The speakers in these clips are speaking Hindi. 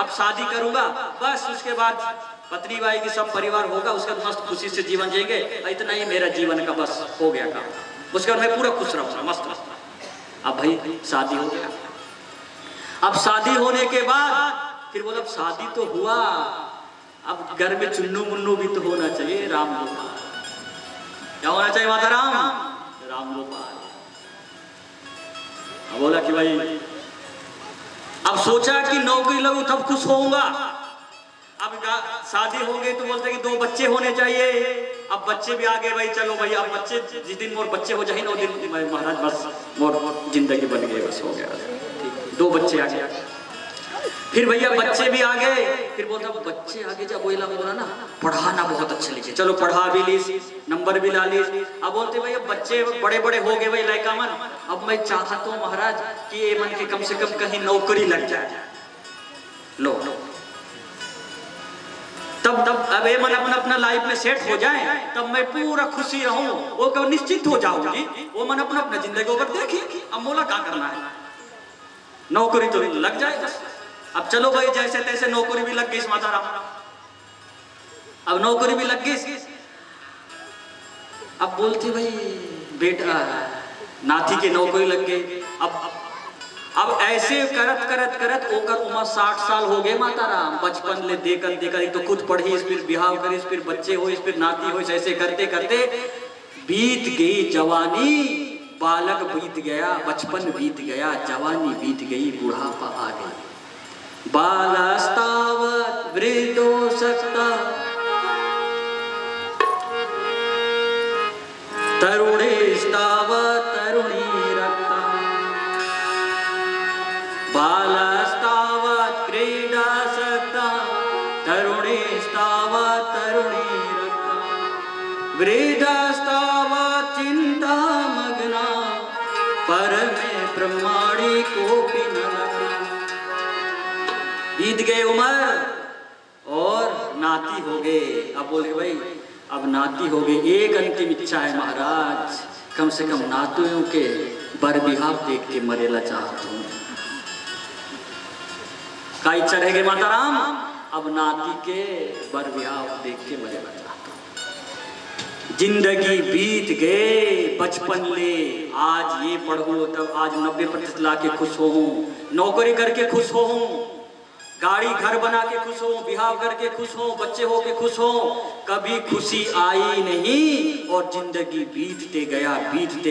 अब शादी करूंगा, बस उसके बाद पत्नी भाई की सब परिवार होगा, उसके बाद मस्त खुशी से जीवन जिएंगे, इतना ही मेरा जीवन का बस हो गया काम, उसके बाद मैं पूरा खुश रहूंगा मस्त मस्त। अब भाई शादी हो गया, अब शादी होने के बाद फिर बोला शादी तो हुआ, अब घर में चुन्नू मुन्नू भी तो होना चाहिए, राम गोपाल। क्या होना चाहिए माता राम? राम गोपाल। अब बोला कि भाई, अब सोचा कि नौकरी लगू तब खुश होऊंगा, अब शादी हो गई तो बोलते कि 2 बच्चे होने चाहिए, अब बच्चे भी आ गए भाई, चलो भाई अब बच्चे जिस दिन मोर बच्चे हो जाए ना, दिन महाराज बस मोर जिंदगी बन गई, बस हो गया, 2 बच्चे आ गए। फिर भैया बच्चे भी आ गए, फिर बोलता बच्चे आगे जब बोला ना पढ़ाना बहुत अच्छा लिखे, चलो पढ़ा भी ली, नंबर भी ला ली। अब बोलते भैया बच्चे बड़े बड़े हो गए भाई लड़का मन, अब मैं चाहता हूँ महाराज कि ये मन के कम से कम कहीं नौकरी लग जाए। लो तब अब ये मन अपना लाइफ में सेट हो जाए, तब मैं पूरा खुशी रहूं, वो कब निश्चिंत हो जाऊंगी, वो मन अपना जिंदगी ऊपर देखी। अब मोला क्या करना है, नौकरी तो लग जाए बस। अब चलो भाई जैसे तैसे नौकरी भी लग गई माता राम, अब नौकरी भी लग गई। अब बोलती भाई बेटा नाती की नौकरी लग गई, अब ऐसे करत करत करत ओकर उम्र 60 साल हो गए माता राम, बचपन ले देकर देकर तो खुद पढ़ी, फिर बिहाव करी, फिर बच्चे हो, फिर नाती हो, ऐसे करते करते बीत गई जवानी, बालक बीत गया, बचपन बीत गया, जवानी बीत गई, बुढ़ापा आ गई। बालस्तावत् वृद्धो सक्ता तरुणेस्तावत् तरुणी रक्ता, बालस्तावत् क्रीडासक्ता तरुणेस्तावत् तरुणी रक्ता, वृद्धास्तावत् चिन्तामग्ना परमे ब्रह्माणि कोऽपि न लग्ना। बीत गए उम्र और नाती हो गए। अब बोले भाई अब नाती हो गए, एक अंतिम इच्छा है महाराज, कम से कम नातियों के बर बिहाव देख के मरेला चाहता हूँ। का इच्छा रहेगी माता राम? अब नाती के बर बिहाव देख के मरेला चाहता हूँ। जिंदगी बीत गए बचपन ले, आज ये पढ़ूं तब आज 90% ला के खुश हो, नौकरी करके खुश हो, गाड़ी घर बना के खुश हो, बिहाव करके खुश हो, बच्चे हो के खुश हो, कभी खुशी आई नहीं और जिंदगी बीतते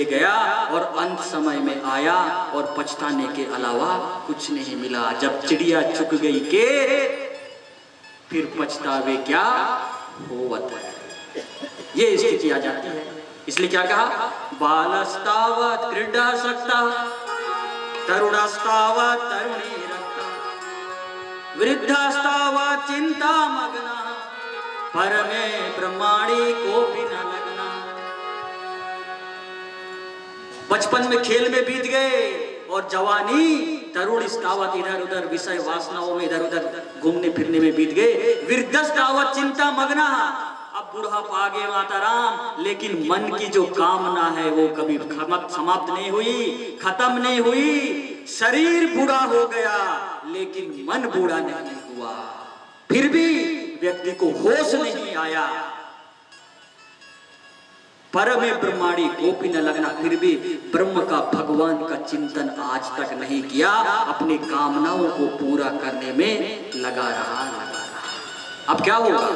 गया और अंत समय में आया और पछताने के अलावा कुछ नहीं मिला। जब चिड़िया चुग गई के फिर पछतावे क्या होवत है, ये स्थिति आ जाती है। इसलिए क्या कहा, बालस्तावत् क्रीडासक्ता तरुणास्तावत् तरुणी रक्ता, वृद्धास्तावत् चिन्तामग्ना परमे ब्रह्माणि कोऽपि न लग्ना। बचपन में खेल में बीत गए और जवानी तरुण स्तावत इधर उधर विषय वासनाओं में इधर उधर घूमने फिरने में बीत गए। वृद्धस्तावत् चिन्तामग्ना, अब बुढ़ापा आ गए माता राम, लेकिन मन की जो कामना है वो कभी समाप्त नहीं हुई, खत्म नहीं हुई। शरीर बूढ़ा हो गया लेकिन मन बूढ़ा नहीं हुआ, फिर भी व्यक्ति को होश नहीं आया। परमे ब्रह्माणि कोऽपि न लग्ना, फिर भी ब्रह्म का भगवान का चिंतन आज तक नहीं किया, अपनी कामनाओं को पूरा करने में लगा रहा। अब क्या होगा,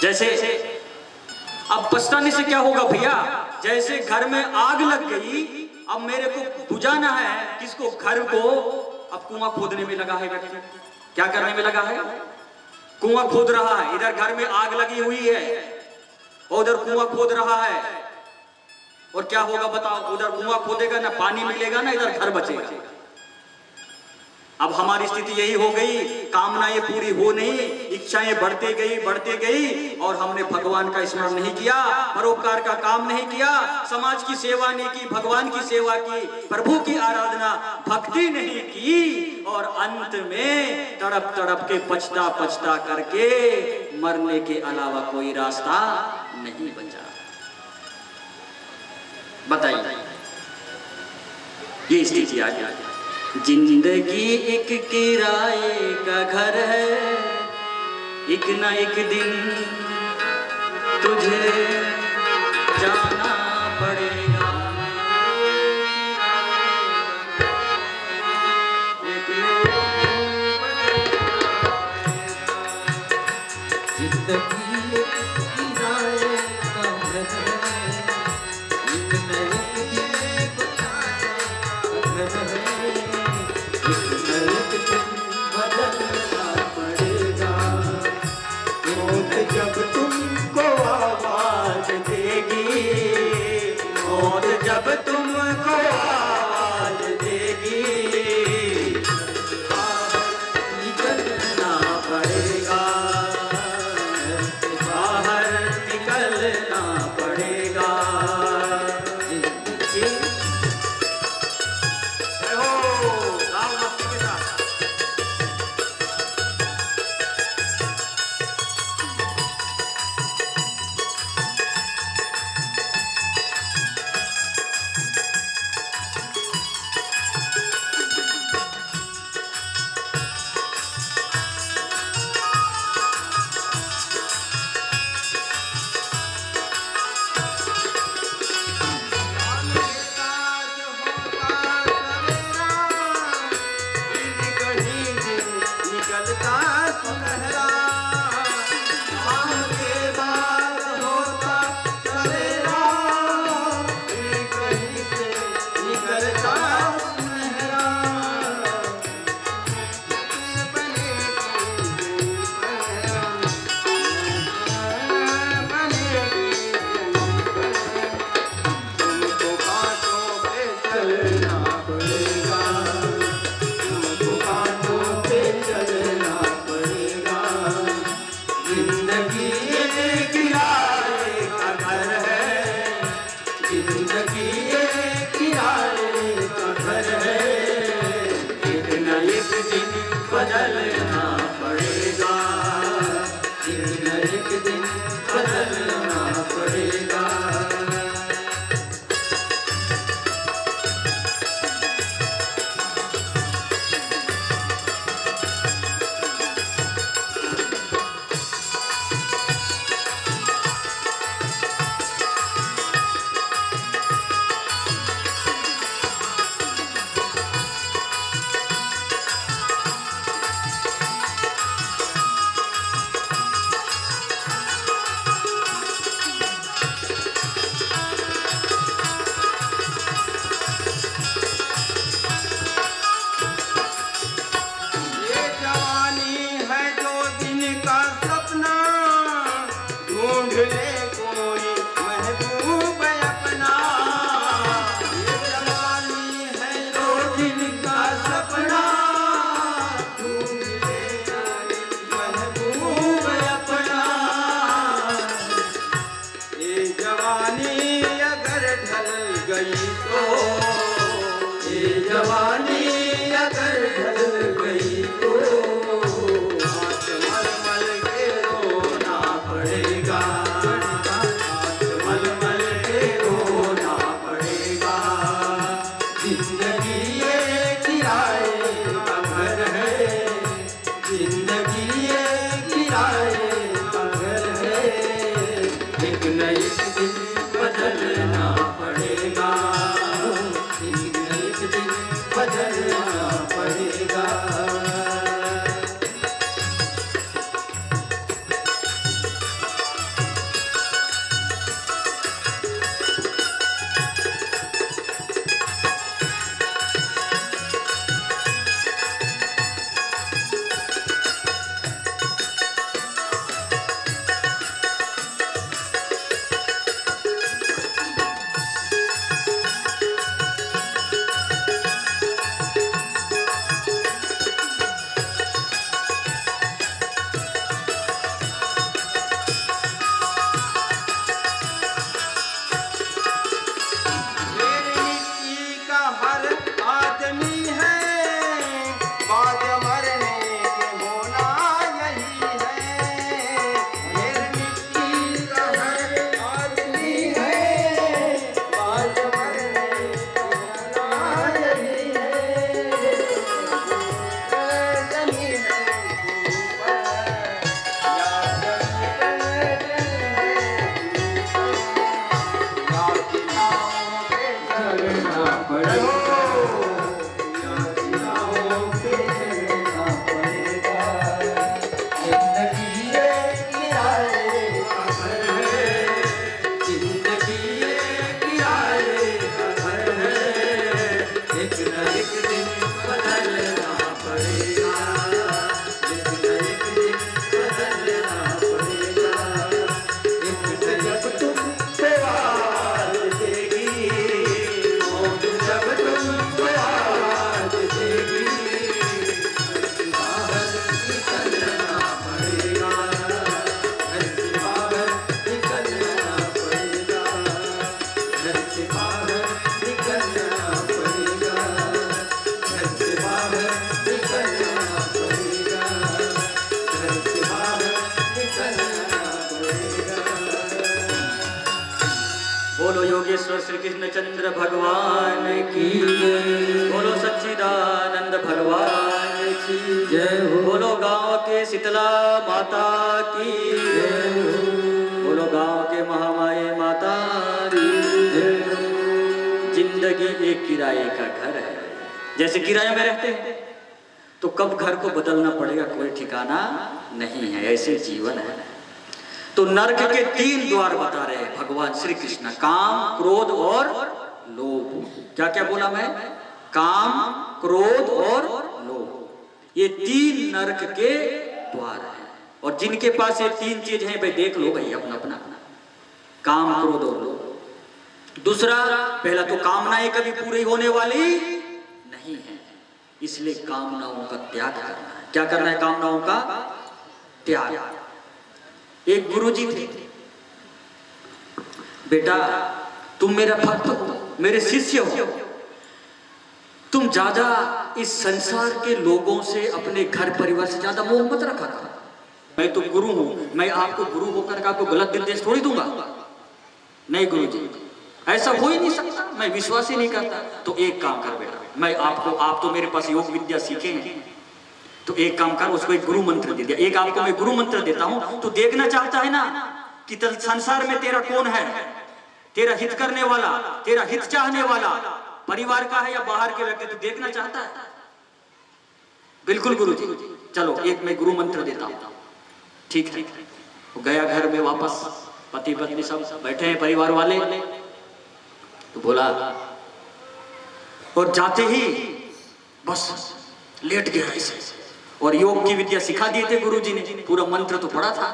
जैसे अब पछताने से क्या होगा भैया, जैसे घर में आग लग गई, अब मेरे को बुझाना है किसको, घर को। अब कुआं खोदने में लगा है व्यक्ति, क्या करने में लगा है, कुआं खोद रहा है। इधर घर में आग लगी हुई है और उधर कुआं खोद रहा है, और क्या होगा बताओ, उधर कुआं खोदेगा ना पानी मिलेगा ना इधर घर बचेगा। अब हमारी स्थिति यही हो गई, कामनाएं पूरी हो नहीं, इच्छाएं बढ़ती गई और हमने भगवान का स्मरण नहीं किया, परोपकार का काम नहीं किया, समाज की सेवा नहीं की, भगवान की सेवा की, प्रभु की आराधना भक्ति नहीं की, और अंत में तड़प तड़प के पछता करके मरने के अलावा कोई रास्ता नहीं बचा। बताइए, ये स्थिति आ गई। जिंदगी एक किराए का घर है, एक ना एक दिन तुझे जाना पड़ेगा। जिंदगी किराए का घर है, एक न एक दिन बदलना है, एक न एक दिन बदलना पड़ेगा। मौत जब तुमको आवाज देगी, मौत जब तुमको आवाज देगी, निकलना पड़ेगा, बाहर निकलना पड़ेगा। जिंदगी निकलता सुनहरा, शाम के बाद होता सवेरा, कहीं से निकलता सुनहरा। तुमको कांटों पे चलना पड़ेगा, तुमको कांटों पे चलना पड़ेगा। जिंदगी एक किराए का घर है, जिंदगी एक किराए का घर है, एक न एक दिन बदलना पड़ेगा, एक न एक दिन बदलना पड़ेगा। योगेश्वर श्री कृष्णचंद्र भगवान की जय। बोलो सच्चिदानंद भगवान की जय हो। बोलो गांव के शीतला माता की जय हो। बोलो गांव के महामाई माता की जय हो। जिंदगी एक किराए का घर है। जैसे किराए में रहते हैं तो कब घर को बदलना पड़ेगा कोई ठिकाना नहीं है, ऐसे जीवन है। तो नरक के 3 द्वार बता रहे हैं भगवान श्री कृष्ण, काम, क्रोध और लोभ। क्या क्या बोला मैं? काम, क्रोध और लोभ, ये 3 नरक के द्वार हैं। और जिनके पास ये 3 चीज हैं भाई देख लो भाई अपना अपना, काम, क्रोध और लोभ। दूसरा, पहला तो कामनाएं कभी पूरी होने वाली नहीं है, इसलिए कामनाओं का त्याग करना है। क्या करना है? कामनाओं का त्याग। एक गुरुजी थे, बेटा तुम मेरा भक्त हो, मेरे शिष्य हो, तुम ज्यादा इस संसार के लोगों से, अपने घर परिवार से ज्यादा मोह मत रखा करो। मैं तो गुरु हूं, मैं आपको गुरु होकर आपको गलत निर्देश थोड़ी दूंगा। नहीं गुरुजी, ऐसा हो ही नहीं सकता, मैं विश्वास ही नहीं करता। तो एक काम कर बेटा, मैं आपको, आप तो मेरे पास योग विद्या सीखे हैं, तो एक काम कर, उसको एक गुरु मंत्र दे दिया। एक आपको मैं गुरु मंत्र देता हूं, तो देखना चाहता है ना कि संसार में तेरा कौन है, तेरा हित करने वाला, तेरा हित चाहने वाला, परिवार का है या बाहर के व्यक्ति, तो देखना चाहता है। बिल्कुल गुरुजी, चलो एक मैं गुरु मंत्र देता हूं। ठीक है, वो गया घर में वापस, पति पत्नी सब बैठे हैं परिवार वाले, तो बोला, और जाते ही बस लेट गया ऐसे। और योग की विद्या सिखा दिए थे गुरुजी ने, पूरा मंत्र तो पढ़ा था।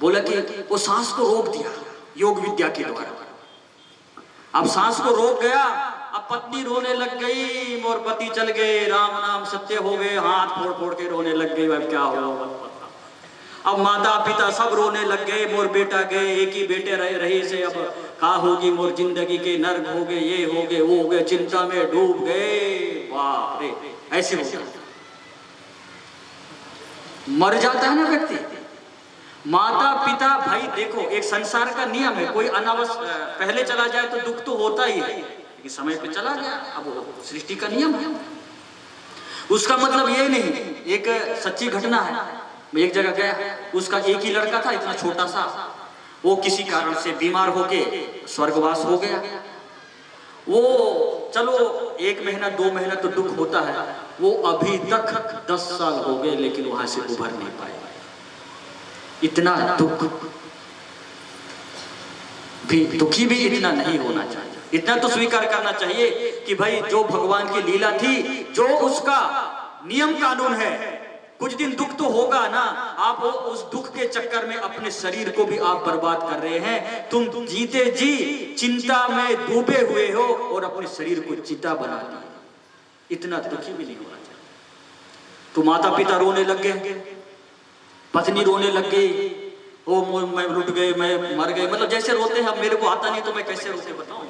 बोला कि वो सांस को रोक दिया योग विद्या के द्वारा। अब सांस को रोक गया, अब पत्नी रोने लग गई, मोर पति चल गए, राम नाम सत्य हो गए, हाथ फोड़ फोड़ के रोने लग गई। अब क्या हो? अब माता पिता सब रोने लग गए, मोर बेटा गए, एक ही बेटे रहे से, अब का होगी मोर जिंदगी के, नर्क हो गए, ये हो गए, वो हो गए, चिंता में डूब गए। बाप रे, ऐसे हो गया। मर जाता है ना व्यक्ति। माता पिता, भाई देखो एक संसार का नियम है, कोई अनावश्यक पहले चला जाए तो दुख तो होता ही है, लेकिन समय पे चला गया, अब वो सृष्टि का नियम है। उसका मतलब ये नहीं, एक सच्ची घटना है। मैं एक जगह गया, उसका एक ही लड़का था, इतना छोटा सा, वो किसी कारण से बीमार होके स्वर्गवास हो गया। वो चलो 1 महीना 2 महीना तो दुख होता है, वो अभी तक 10 साल हो गए लेकिन वहां से उभर नहीं पाए। इतना दुख भी, दुखी भी इतना नहीं होना चाहिए। इतना तो स्वीकार करना चाहिए कि भाई जो भगवान की लीला थी, जो उसका नियम कानून है, कुछ दिन दुख तो होगा ना। आप उस दुख के चक्कर में अपने शरीर को भी आप बर्बाद कर रहे हैं। तुम जीते जी चिंता में डूबे हुए हो और अपने शरीर को चिता बना दिया। इतना दुखी भी नहीं होना चाहिए। तो माता पिता रोने लग गए, पत्नी रोने लग गई, ओ मैं लुट गए, मैं मर गए, मतलब जैसे रोते हैं। अब मेरे को आता नहीं तो मैं कैसे रोते बताऊं।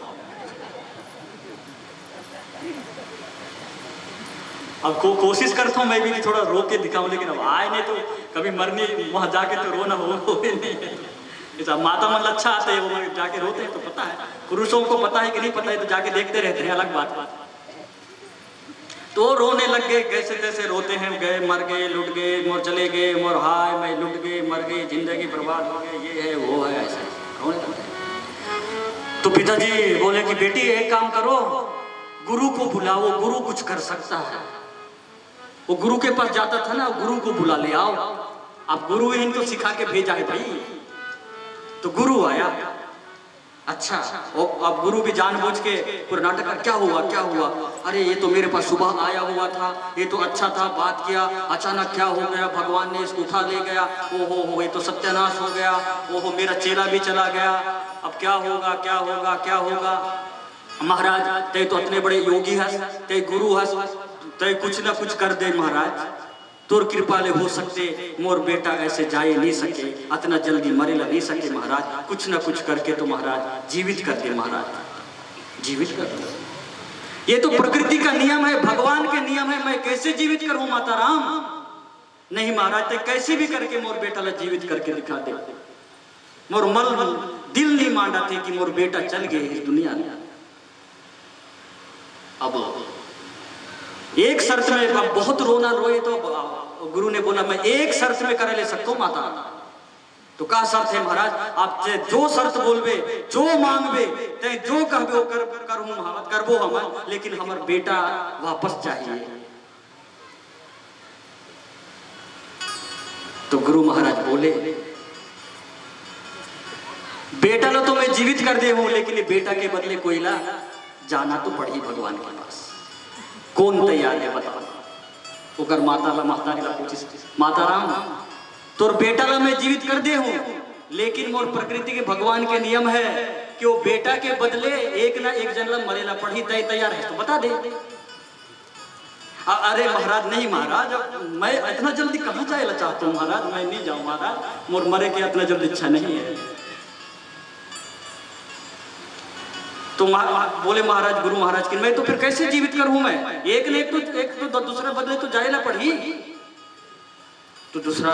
अब कोशिश करता हूँ मैं भी थोड़ा रो के दिखाऊं, लेकिन अब आए नहीं तो कभी मरने वहां जाके तो रोना हो नहीं है। माता मन अच्छा आता है, वो जाके रोते हैं तो पता है, पुरुषों को पता है कि नहीं पता है, तो जाके देखते रहते हैं, अलग बात। तो रोने लग गए, कैसे कैसे रोते हैं, गए, मर गए, लुट गए, मोर चले गए, मोर हाय मैं लुट गए, मर गए, जिंदगी बर्बाद हो गई, ये है वो है, ऐसा रोने लग गए। तो पिताजी बोले कि बेटी एक काम करो, गुरु को बुलाओ, गुरु कुछ कर सकता है। वो गुरु के पास जाता था ना, गुरु को बुला ले आओ। अब गुरु ही तो सिखा के भेजा है भाई। तो गुरु आया, अच्छा, अब गुरु भी जानबूझ के पूरा नाटक, क्या हुआ क्या हुआ, अरे ये तो मेरे पास सुबह आया हुआ था, ये तो अच्छा था, बात किया, अचानक क्या हो गया, भगवान ने इसको उठा ले गया, ओहो ये तो सत्यानाश हो गया, ओहो मेरा चेला भी चला गया, अब क्या होगा क्या होगा क्या होगा। महाराज ते तो इतने बड़े योगी हस, ते गुरु हस, ते कुछ ना कुछ कर दे महाराज, तोर कृपाले हो सकते, मोर बेटा ऐसे जाए नहीं सके, इतना जल्दी मरे नहीं सके महाराज, कुछ ना कुछ करके तो महाराज जीवित कर दे, महाराज जीवित कर दे। ये तो प्रकृति का नियम है, भगवान के नियम है, मैं कैसे जीवित करूं माता राम। नहीं महाराज, ते कैसे भी करके मोर बेटा ला जीवित करके दिखा दे, मोर दिल नहीं मांडा थे कि मोर बेटा चल गए इस दुनिया में। अब एक शर्त में, अब बहुत रोना रोए तो गुरु ने बोला मैं एक शर्त में करे ले सकता हूँ माता। तो का शर्त है महाराज? आप जो शर्त बोलबे, जो मांगबे, ते जो कहबे वो करबो हम, लेकिन हमार बेटा वापस चाहिए। तो गुरु महाराज बोले बेटा लो तो मैं जीवित कर दे हूं, लेकिन बेटा के बदले कोयला जाना तो पड़ी भगवान के पास। कौन तैयार है बताओ? ओकर माता ला महतारी ला पूछी, माता राम तोर बेटा ला मैं जीवित कर दे हूं, लेकिन मोर प्रकृति के भगवान के नियम है कि वो बेटा के बदले एक ना एक जन ला मरेला पड़ी। तय तैयार है तो बता दे। अरे महाराज नहीं महाराज, मैं इतना जल्दी कहाँ जाए चाहता हूँ महाराज, मैं नहीं जाऊँ महाराज, मोर मरे के इतना जल्दी इच्छा नहीं है। तो बोले महाराज, गुरु महाराज कि मैं तो फिर कैसे जीवित करूं? मैं एक ने एक तो दूसरे बदले तो जाएला पड़ी। तो दूसरा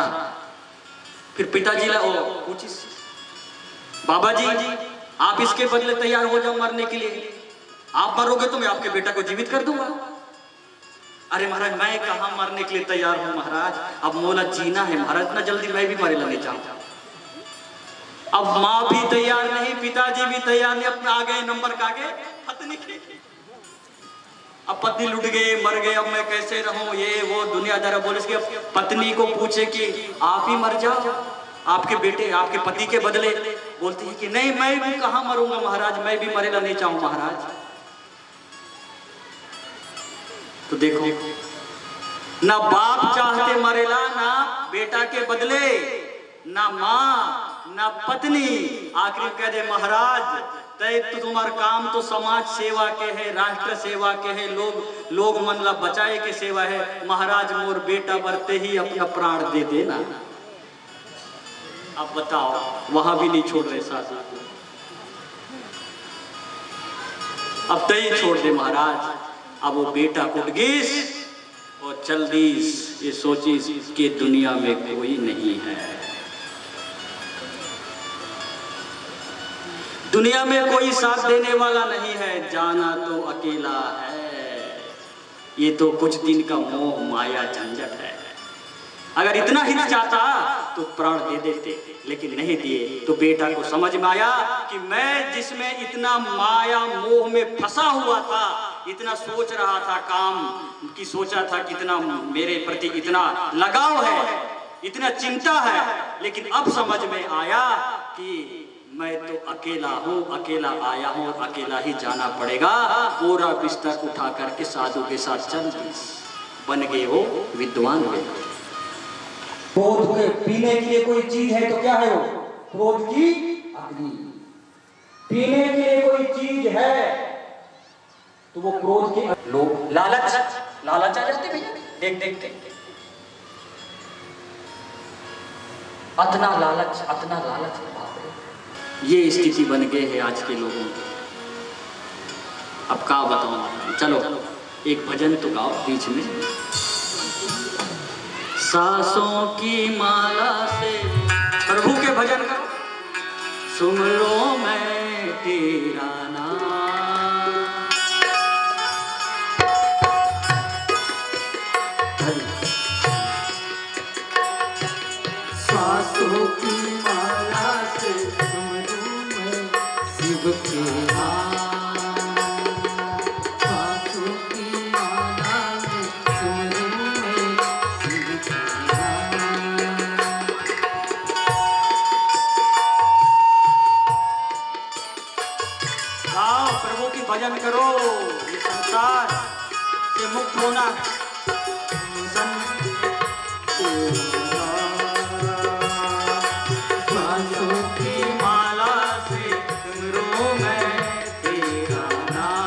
फिर पिताजी ला पूछी, बाबा जी आप इसके बदले तैयार हो जाओ मरने के लिए, आप मरोगे तो मैं आपके बेटा को जीवित कर दूंगा। अरे महाराज मैं कहाँ मरने के लिए तैयार हूँ महाराज, अब मोला जीना है महाराज, इतना जल्दी मैं भी मरे नहीं चाहूँ। अब माँ भी तैयार नहीं, पिताजी भी तैयार नहीं, अपने आ गए नंबर का आगे पत्नी के। अब पत्नी लुट गए, मर गए, अब मैं कैसे रहूं? ये वो दुनियादार बोले इसके पत्नी को पूछे कि आप ही मर जाओ आपके बेटे आपके पति के बदले। बोलती है कि नहीं मैं भी कहाँ मरूंगा महाराज, मैं भी मरेला नहीं चाहूं महाराज। तो देखो ना बाप चाहते मरेला, ना बेटा के बदले, ना माँ ना पत्नी। आखिर कह दे महाराज तय तो तुम्हारा काम तो समाज सेवा के है, राष्ट्र सेवा के है, लोग मन ला बचाए के सेवा है। महाराज मोर बेटा बरते ही अपना प्राण दे देना। अब बताओ वहां भी नहीं छोड़ रहे सासू को, अब तय छोड़ दे महाराज। अब वो बेटा उठ गीस और चल दीस, ये सोचिस कि दुनिया में कोई नहीं है, दुनिया में कोई साथ देने वाला नहीं है, जाना तो अकेला है। ये तो कुछ दिन का मोह माया झंझट है। अगर इतना ही चाहता तो प्राण दे देते, लेकिन नहीं दिए। तो बेटा को समझ में आया कि मैं जिसमें इतना माया मोह में फंसा हुआ था, इतना सोच रहा था काम की, सोचा था कितना मेरे प्रति इतना लगाव है, इतना चिंता है, लेकिन अब समझ में आया कि मैं तो अकेला हूँ, अकेला आया हूँ, अकेला ही जाना पड़ेगा। पूरा बिस्तर उठा करके साधु के साथ चल दी। बन गए हो विद्वान हुए। क्रोध के पीने के लिए कोई चीज है तो क्या है वो? क्रोध की अग्नि। पीने के लिए कोई चीज है तो वो क्रोध के लोग लालच लालच आ जाते भैया। देख देख देख अतना लालच ये स्थिति बन गए है आज के लोगों की। अब का बताऊं, चलो एक भजन तो गाओ बीच में। सांसों की माला से प्रभु के भजन करो, सुमरो मैं तेरा नाम। सांसों की माला से सुमरूं मैं शिव के नाम। सांसों की माला से सुमरूं मैं शिव के नाम। गाओ प्रभु की भजन करो, ये संसार से मुक्त होना सांसों की माला से सुमरो मैं तेरा नाम।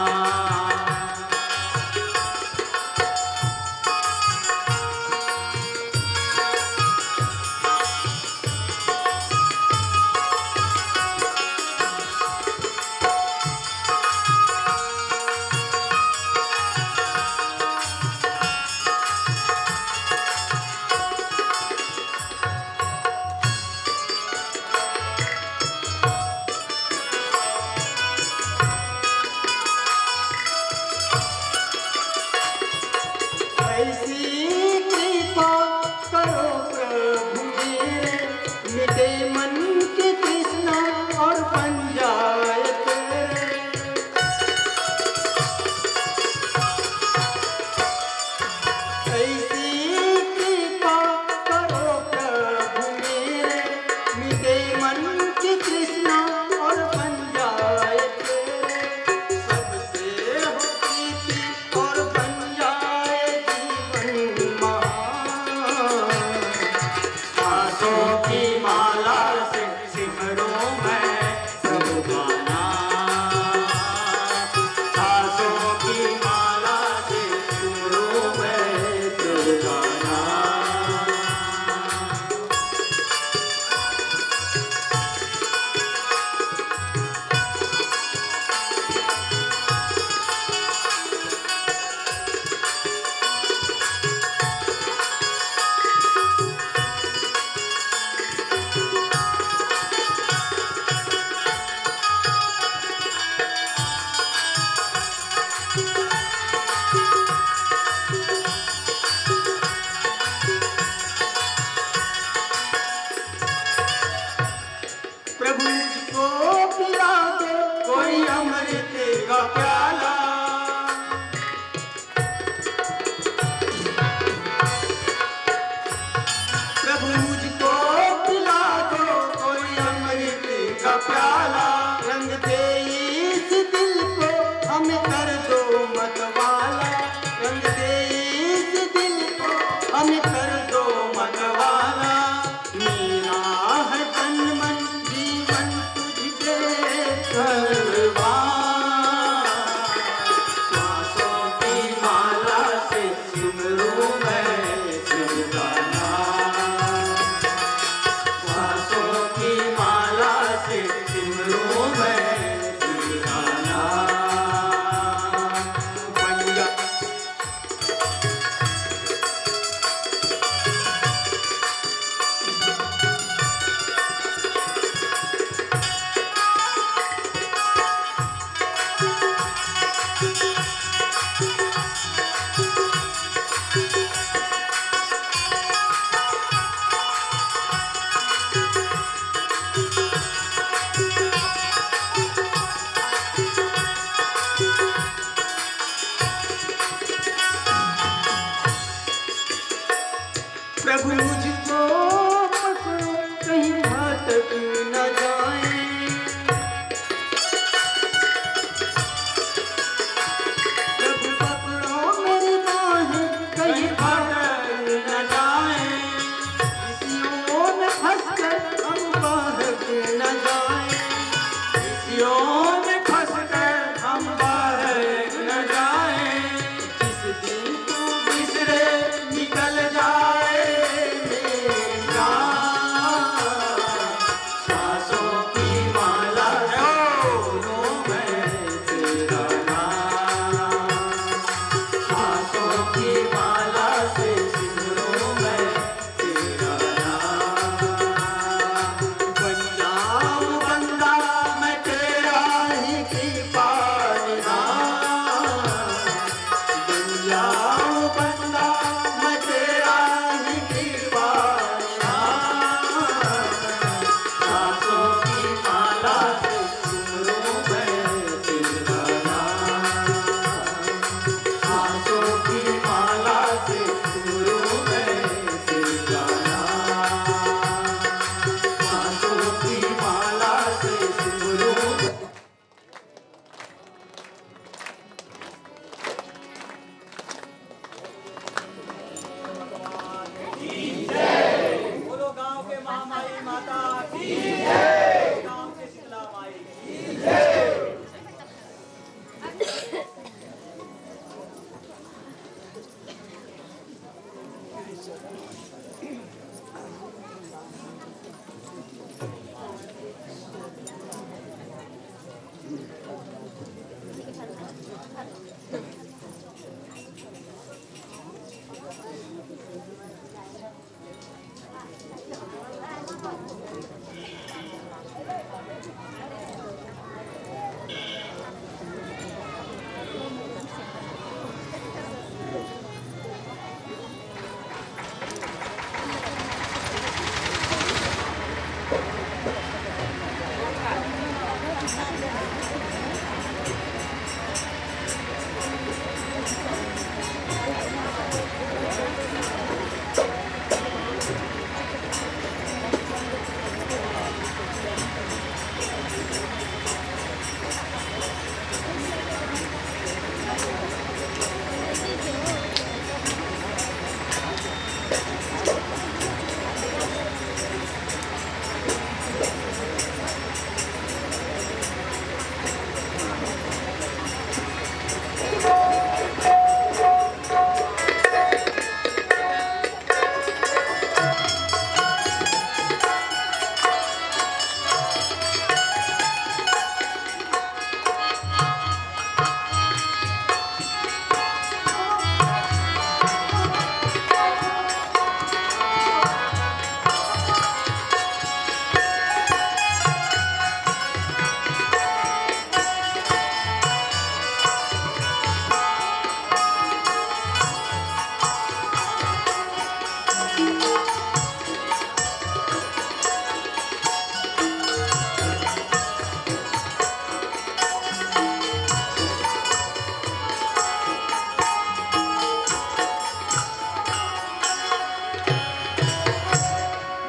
गांव से शीतला माई की।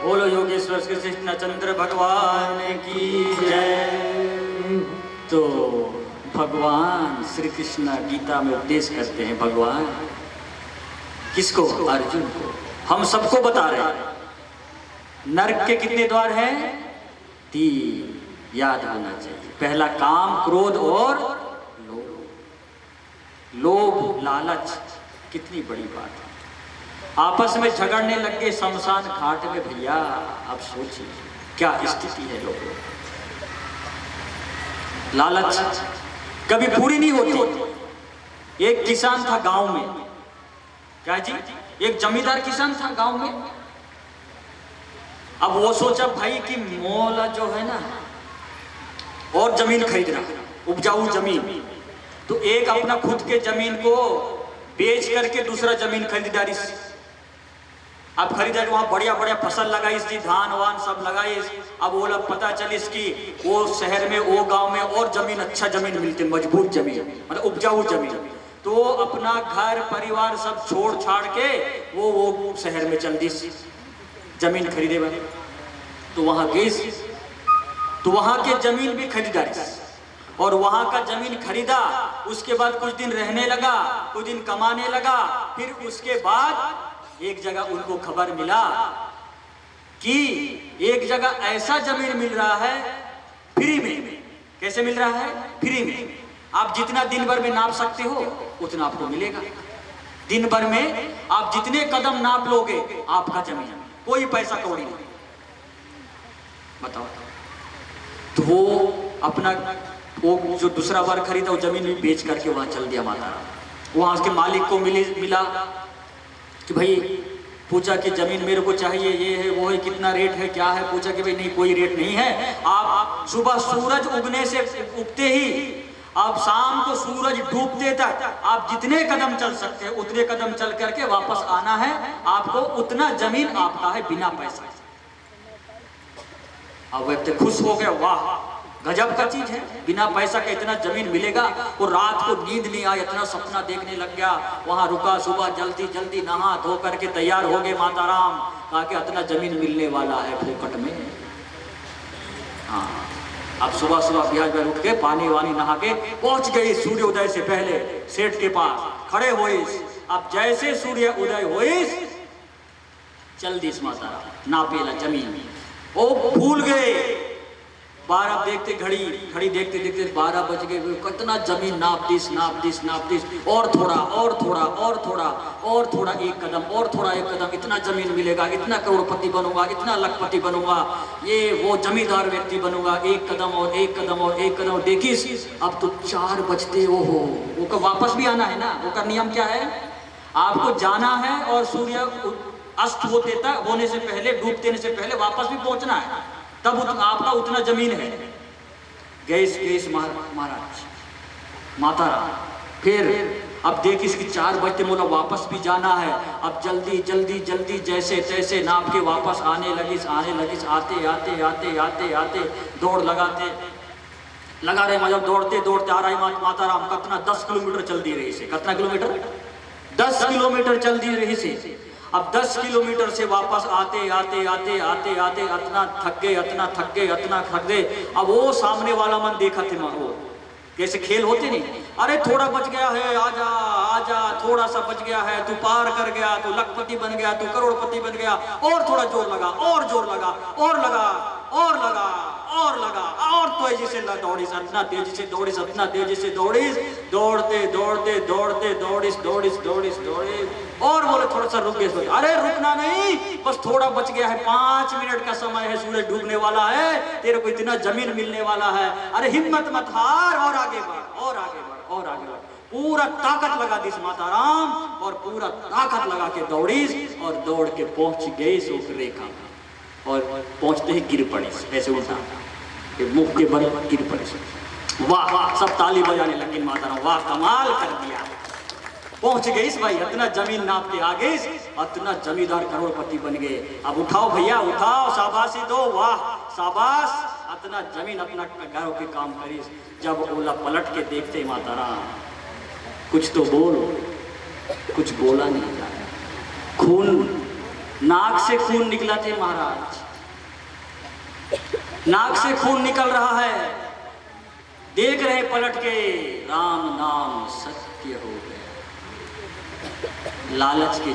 बोलो योगेश्वर श्री कृष्णचंद्र भगवान की जय। तो भगवान श्री कृष्ण गीता में उपदेश करते हैं। भगवान किसको? अर्जुन को। हम सबको बता रहे हैं नरक के कितने द्वार हैं? 3, याद होना चाहिए। पहला काम, क्रोध और लोभ। लोभ, लालच, कितनी बड़ी बात है। आपस में झगड़ने लग गए शमशान घाट में। भैया अब सोचिए क्या स्थिति है लोगों। लालच कभी पूरी नहीं होती। एक किसान था गांव में। क्या जी? एक जमींदार किसान था गांव में। अब वो सोचा भाई कि मौला जो है ना और जमीन खरीदना, उपजाऊ जमीन, तो एक अपना खुद के जमीन को बेच करके दूसरा जमीन खरीदारी। अब खरीदारी वहां बढ़िया बढ़िया फसल लगाई इसकी, धान वान सब लगाई। अब वो लोग पता चली इसकी वो शहर में, वो गांव में और जमीन, अच्छा जमीन मिलती, मजबूत जमीन, मतलब उपजाऊ जमीन। तो अपना घर परिवार सब छोड़ छाड़ के वो शहर में चल दी जमीन खरीदे बने। तो वहां गई, तो वहां के जमीन भी खरीदारी और वहां का जमीन खरीदा। उसके बाद कुछ दिन रहने लगा, कुछ दिन कमाने लगा। फिर उसके बाद एक जगह उनको खबर मिला कि एक जगह ऐसा जमीन मिल रहा है फ्री में। कैसे मिल रहा है? फ्री में। आप जितना दिन भर में नाप सकते हो उतना आपको मिलेगा। दिन भर में आप जितने कदम नाप लोगे आपका जमीन, कोई पैसा कौड़ी नहीं। बताओ। तो वो अपना वो जो दूसरा बार खरीदा वो जमीन भी बेच करके वहां चल दिया माता। वहां उसके मालिक को मिला कि भाई, पूछा कि जमीन मेरे को चाहिए, ये है वो है, कितना रेट है, क्या है। पूछा कि भाई नहीं कोई रेट नहीं है। आप सुबह सूरज उगने से उगते ही आप शाम को सूरज डूबते तक आप जितने कदम चल सकते हैं उतने कदम चल करके वापस आना है। आपको उतना जमीन आपका है बिना पैसा। अब व्यक्ति खुश हो गया, वाह गजब का चीज है, बिना पैसा का इतना जमीन मिलेगा। और रात को नींद नहीं आई, इतना सपना देखने लग गया। वहां रुका, सुबह जल्दी जल्दी नहा धो करके तैयार हो गए माता राम, कहा कि इतना जमीन मिलने वाला है फोकट में। हाँ, अब सुबह सुबह ब्याज में उठ के पानी वानी नहा के पहुंच गई सूर्योदय से पहले सेठ के पास, खड़े हुई। अब जैसे सूर्य उदय हुई चल दी माता राम नापेला जमीन। ओ भूल गए। 12 देखते घड़ी, घड़ी देखते देखते 12 बज गए। कितना जमीन नाप दिस, और थोड़ा और थोड़ा और थोड़ा और थोड़ा, एक कदम और थोड़ा, एक कदम, इतना जमीन मिलेगा, इतना करोड़पति बनूंगा, इतना लखपति बनूंगा, ये वो जमींदार व्यक्ति बनूंगा, एक कदम और एक कदम और एक कदम। देखिस अब तो 4 बजते हो, वो का वापस भी आना है ना। वो का नियम क्या है, आपको जाना है और सूर्य अस्त होने से पहले, डूब देने से पहले वापस भी पहुंचना है, तब आपका उतना जमीन है। गैस महाराज माता राम। फिर अब देख इसकी 4 बजते, बोला वापस भी जाना है। अब जल्दी जल्दी जल्दी जैसे तैसे नाप के वापस आने लगिस। आते आते आते आते आते दौड़ लगा रहे, मतलब दौड़ते दौड़ते आ रही माता राम। कितना 10 किलोमीटर चल दी रही से। कितना किलोमीटर? 10 किलोमीटर चल दी रही से। अब 10 किलोमीटर से वापस आते आते आते आते आते इतना थक गए। अब वो सामने वाला मन देखा थे, वो जैसे खेल होते नहीं, अरे थोड़ा बच गया है, आजा आजा, थोड़ा सा बच गया है, तू पार कर गया, तू लखपति बन गया, तू करोड़पति बन गया, और थोड़ा जोर लगा, और जोर लगा, और लगा, और लगा, और लगा, और तेजी से दौड़िस, इतना तेजी से दौड़िस, इतना तेजी से दौड़िस, दौड़ते दौड़ते दौड़ते दौड़िस, और बोले थोड़ा सा रुक गए। अरे रुकना नहीं, बस थोड़ा बच गया है, 5 मिनट का समय है, सूरज डूबने वाला है, तेरे को इतना जमीन मिलने वाला है, अरे हिम्मत मत हार, और आगे बढ़, और आगे बढ़, और आगे बढ़। पूरा ताकत लगा दिस माता राम, और पूरा ताकत लगा के दौड़िस, और दौड़ के पहुंच गई उस रेखा, और पहुंचते ही गिर पड़ी, ऐसे उल्टा मुख के बल गिर पड़ी। वाह वाह, सब ताली बजाने लगे माता राम, वाह कमाल कर दिया। पहुंच गई भाई, इतना जमीन नाप के आगे, इतना जमींदार करोड़पति बन गए। अब उठाओ भैया उठाओ, शाबाशी दो, वाह शाबाश, इतना जमीन अपना घरों के काम करी। जब ओला पलट के देखते माता राम, कुछ तो बोलो, कुछ बोला नहीं जाए। खून, नाक से खून निकला थे महाराज, नाक से खून निकल रहा है। देख रहे पलट के, राम नाम सत्य हो गया। लालच के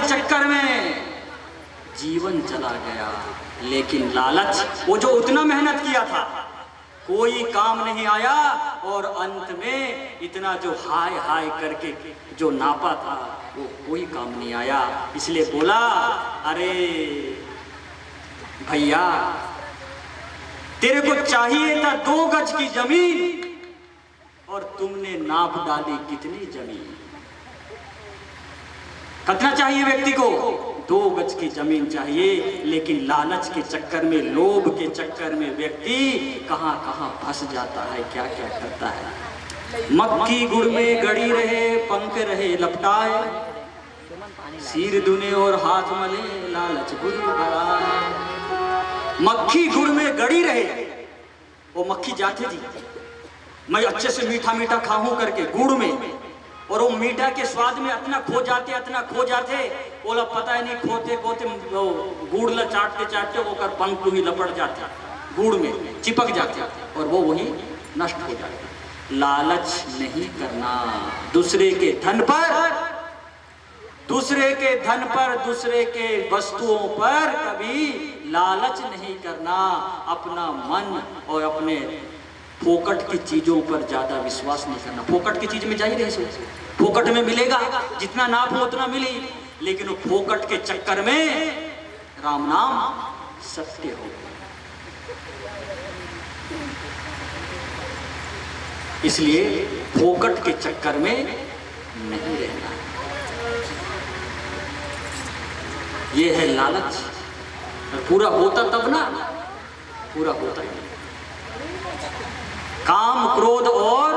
चक्कर में जीवन चला गया। लेकिन लालच, वो जो उतना मेहनत किया था, कोई काम नहीं आया, और अंत में इतना जो हाय हाय करके जो नापा था, वो कोई काम नहीं आया। इसलिए बोला, अरे भैया तेरे को चाहिए था 2 गज की जमीन, और तुमने नाप डाली कितनी जमीन। कितना चाहिए व्यक्ति को? 2 गज की जमीन चाहिए। लेकिन लालच के चक्कर में, लोभ के चक्कर में व्यक्ति कहां कहां फंस जाता है, क्या क्या करता है। मक्खी गुड़ में गड़ी रहे, पंख रहे लपटाए, सिर दुने और हाथ मले, लालच बुरी बलाए। मक्खी गुड़ में गड़ी रहे, वो मक्खी जाते थी, मैं अच्छे से मीठा मीठा खाऊं करके गुड़ में, और वो मीठा के स्वाद में इतना खो जाते, बोला पता ही नहीं, खोते गुड़ ला चाटते वो कर पंख ही लपट जाते, गुड़ में चिपक जाते, और वो वही नष्ट हो जाते। लालच नहीं करना दूसरे के धन पर, दूसरे के वस्तुओं पर कभी लालच नहीं करना। अपना मन और अपने फोकट की चीजों पर ज्यादा विश्वास नहीं करना। फोकट की चीज में जाइए, फोकट में मिलेगा, जितना नाप हो उतना मिली, लेकिन वो फोकट के चक्कर में राम नाम सत्य हो। इसलिए फोकट के चक्कर में नहीं रहना। ये है लालच। पूरा होता तब ना, पूरा होता ही नहीं। काम, क्रोध और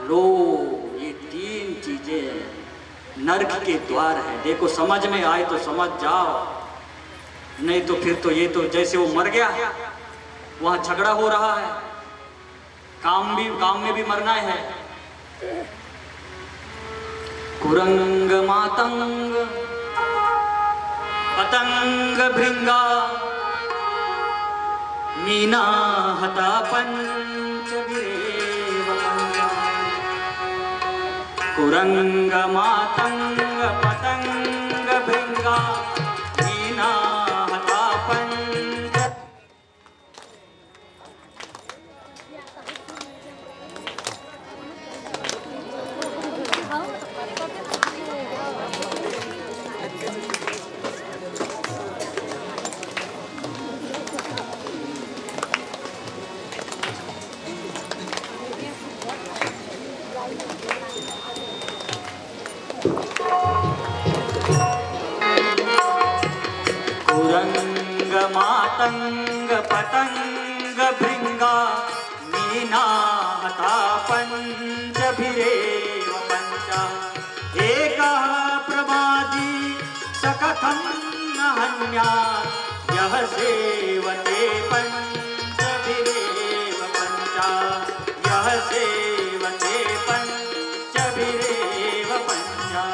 लोभ, ये 3 चीजें नरक के द्वार हैं। देखो समझ में आए तो समझ जाओ, नहीं तो फिर तो ये तो जैसे वो मर गया, वहां झगड़ा हो रहा है, काम में भी मरना है। कुरंग मातंग पतंग भृंगा मीना हता पंच विरेवपंगा। कुरंग मातंग पतंग भृंगा मीना मातंग पतंग भृंगा मीनाहता पंचभिरेव पंचा एकः प्रमादी सकथं न हन्यात् यः सेवते पंचभिरेव पंचा यः सेवते पंचभिरेव पंचा।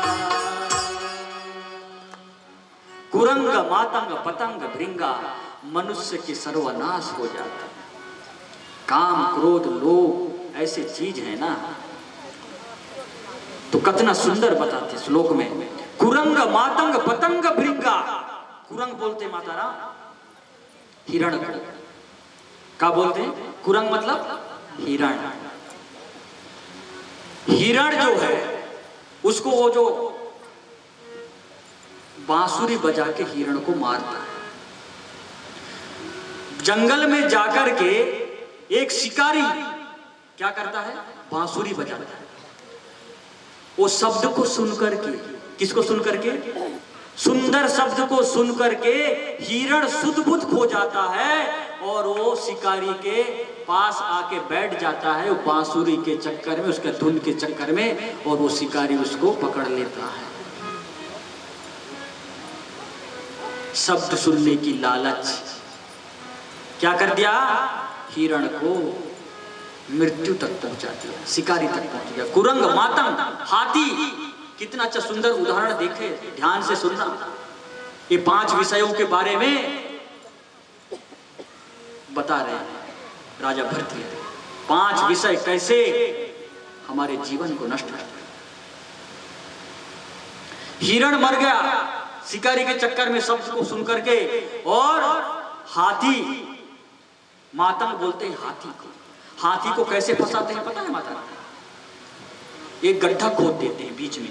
कुरंग मातंग पतंग भृंगा मनुष्य के सर्वनाश हो जाता। काम क्रोध लोभ ऐसे चीज है ना, तो कितना सुंदर बताते श्लोक में। कुरंग मातंग पतंग भृंगा, कुरंग बोलते माता राम हिरण को, क्या बोलते हैं? कुरंग मतलब हिरण। हिरण जो है उसको वो जो बांसुरी बजा के हिरण को मारता है। जंगल में जाकर के एक शिकारी क्या करता है? बांसुरी बजाता है। वो शब्द को सुनकर के, किसको सुनकर के? सुंदर शब्द को सुनकर के हिरण सुध-बुध खो जाता है और वो शिकारी के पास आके बैठ जाता है, वो बांसुरी के चक्कर में, उसके धुन के चक्कर में, और वो शिकारी उसको पकड़ लेता है। शब्द सुनने की लालच क्या कर दिया? हिरण को मृत्यु तक पहुंचा दिया, शिकारी तक पहुंच गया। कुरंग मातंग हाथी, कितना अच्छा सुंदर उदाहरण देखे, ध्यान से सुनना। ये 5 विषयों के बारे में बता रहे हैं राजा भर्तृहरि। 5 विषय कैसे हमारे जीवन को नष्ट करते। हिरण मर गया शिकारी के चक्कर में शब्द को सुनकर के, और हाथी, मातंग बोलते हैं हाथी को। हाथी को कैसे फंसाते हैं पता है माता? एक गड्ढा खोद देते हैं बीच में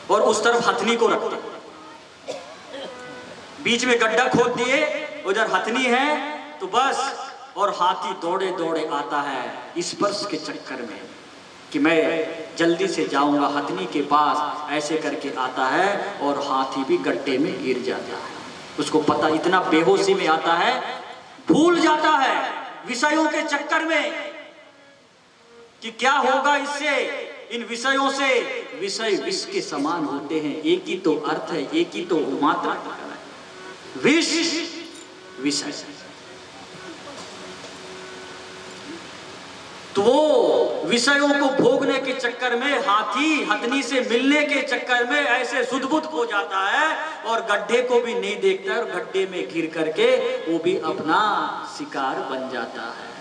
और उस तरफ हथनी को रखते हैं। बीच में गड्ढा खोद दिए, उधर हथनी है तो बस, और हाथी दौड़े दौड़े आता है स्पर्श के चक्कर में कि मैं जल्दी से जाऊंगा हथनी के पास, ऐसे करके आता है और हाथी भी गड्ढे में गिर जाता है। उसको पता, इतना बेहोशी में आता है, भूल जाता है विषयों के चक्कर में कि क्या होगा इससे। इन विषयों से, विषय विष के समान होते हैं, एक ही तो अर्थ है, एक ही तो मात्रा है, विष विषय। तो वो विषयों को भोगने के चक्कर में हाथी हथनी से मिलने के चक्कर में ऐसे सुध-बुध हो जाता है और गड्ढे को भी नहीं देखता है और गड्ढे में गिर करके वो भी अपना शिकार बन जाता है।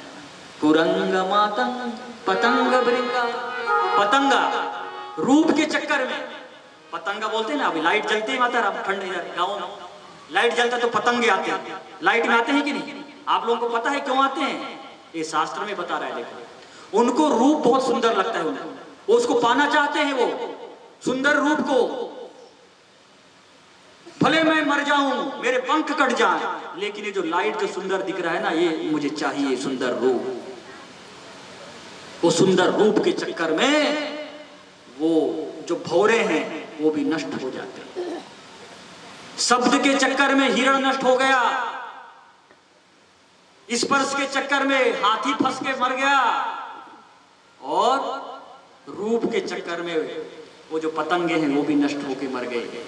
कुरंग मातंग पतंग भृंगा, पतंगा रूप के चक्कर में, पतंगा बोलते हैं ना, अभी लाइट जलती है माता राम, ठंड गाँव में लाइट जलता तो पतंगे आते हैं। लाइट में आते हैं कि नहीं? आप लोगों को पता है क्यों आते हैं? ये शास्त्र में बता रहा है। देखो, उनको रूप बहुत सुंदर लगता है, उनको वो उसको पाना चाहते हैं, वो सुंदर रूप को। भले मैं मर जाऊं, मेरे पंख कट जाए, लेकिन ये जो लाइट जो सुंदर दिख रहा है ना, ये मुझे चाहिए सुंदर रूप। वो सुंदर रूप के चक्कर में वो जो भौरे हैं वो भी नष्ट हो जाते हैं। शब्द के चक्कर में हिरण नष्ट हो गया, स्पर्श के चक्कर में हाथी फंस के मर गया, और रूप के चक्कर में वो जो पतंगे हैं वो भी नष्ट होके मर गए।